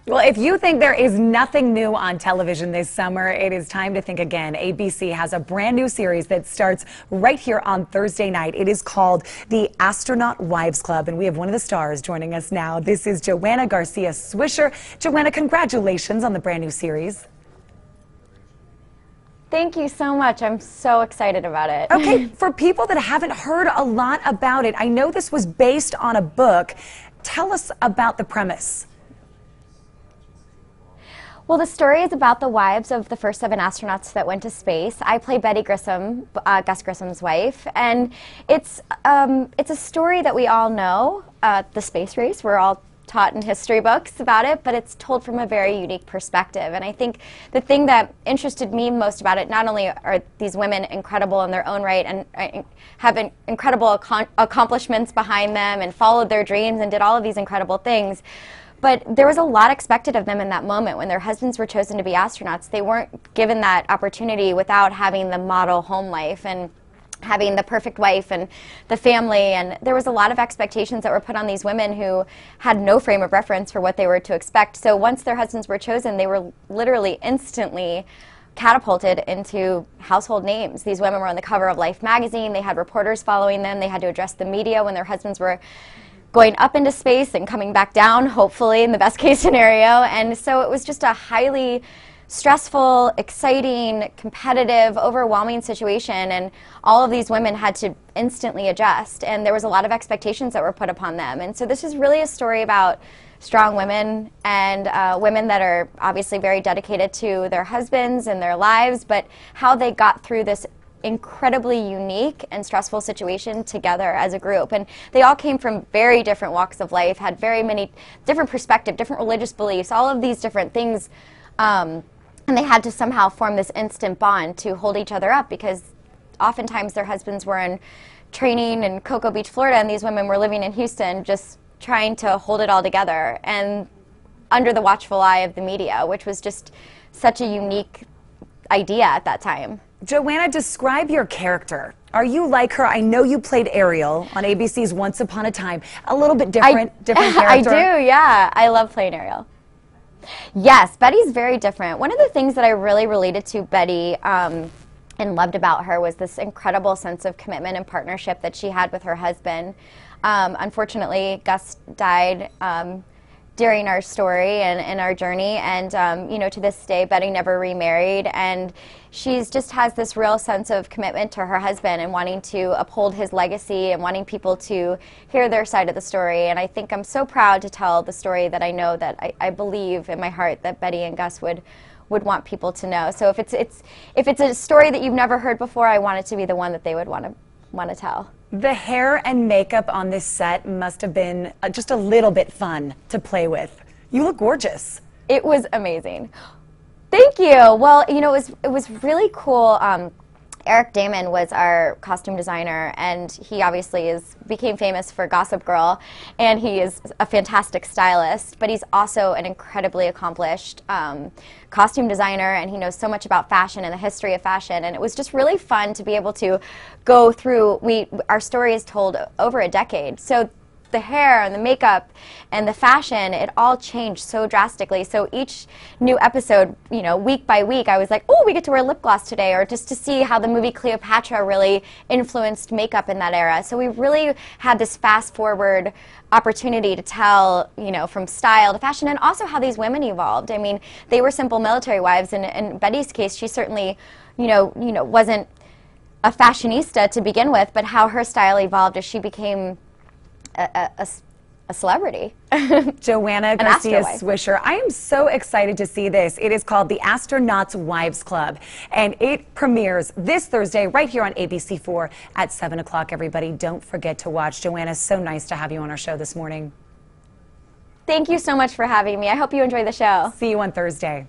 Well, if you think there is nothing new on television this summer, it is time to think again. ABC has a brand new series that starts right here on Thursday night. It is called The Astronaut Wives Club, and we have one of the stars joining us now. This is Joanna Garcia Swisher. Joanna, congratulations on the brand new series. Thank you so much. I'm so excited about it. Okay, for people that haven't heard a lot about it, I know this was based on a book. Tell us about the premise. Well, the story is about the wives of the first 7 astronauts that went to space. I play Betty Grissom, Gus Grissom's wife, and it's a story that we all know, the space race. We're all taught in history books about it, but it's told from a very unique perspective. And I think the thing that interested me most about it, not only are these women incredible in their own right and have incredible accomplishments behind them and followed their dreams and did all of these incredible things, but there was a lot expected of them in that moment when their husbands were chosen to be astronauts. They weren't given that opportunity without having the model home life and having the perfect wife and the family, and there was a lot of expectations that were put on these women who had no frame of reference for what they were to expect. So once their husbands were chosen, they were literally instantly catapulted into household names. These women were on the cover of Life magazine, they had reporters following them, they had to address the media when their husbands were going up into space and coming back down, hopefully, in the best case scenario. And so it was just a highly stressful, exciting, competitive, overwhelming situation, and all of these women had to instantly adjust, and there was a lot of expectations that were put upon them. And so this is really a story about strong women and women that are obviously very dedicated to their husbands and their lives, but how they got through this incredibly unique and stressful situation together as a group. And they all came from very different walks of life, had very many different perspectives, different religious beliefs, all of these different things. And they had to somehow form this instant bond to hold each other up, because oftentimes their husbands were in training in Cocoa Beach, Florida, and these women were living in Houston just trying to hold it all together and under the watchful eye of the media, which was just such a unique idea at that time. Joanna, describe your character. Are you like her? I know you played Ariel on ABC's Once Upon a Time. A little bit different character. I do, yeah. I love playing Ariel. Yes, Betty's very different. One of the things that I really related to Betty and loved about her was this incredible sense of commitment and partnership that she had with her husband. Unfortunately, Gus died during our story and our journey, and you know, to this day, Betty never remarried, and she's just has this real sense of commitment to her husband and wanting to uphold his legacy and wanting people to hear their side of the story. And I think I'm so proud to tell the story that I know that I believe in my heart that Betty and Gus would want people to know. So if it's a story that you've never heard before, I want it to be the one that they would want to tell. The hair and makeup on this set must have been just a little bit fun to play with. You look gorgeous. It was amazing. Thank you. Well, you know, it was really cool. Eric Damon was our costume designer, and he obviously became famous for Gossip Girl, and he is a fantastic stylist, but he's also an incredibly accomplished costume designer, and he knows so much about fashion and the history of fashion, and it was just really fun to be able to go through. Our story is told over a decade, so the hair and the makeup and the fashion, it all changed so drastically. So each new episode, you know, week by week, I was like, oh, we get to wear lip gloss today, or just to see how the movie Cleopatra really influenced makeup in that era. So we really had this fast forward opportunity to tell, you know, from style to fashion, and also how these women evolved. I mean, they were simple military wives, and in Betty's case, she certainly, you know, wasn't a fashionista to begin with, but how her style evolved as she became a celebrity. Joanna Garcia Swisher, I am so excited to see this. It is called The Astronaut's Wives Club, and it premieres this Thursday right here on ABC4 at 7 o'clock, everybody. Don't forget to watch. Joanna, so nice to have you on our show this morning. Thank you so much for having me. I hope you enjoy the show. See you on Thursday.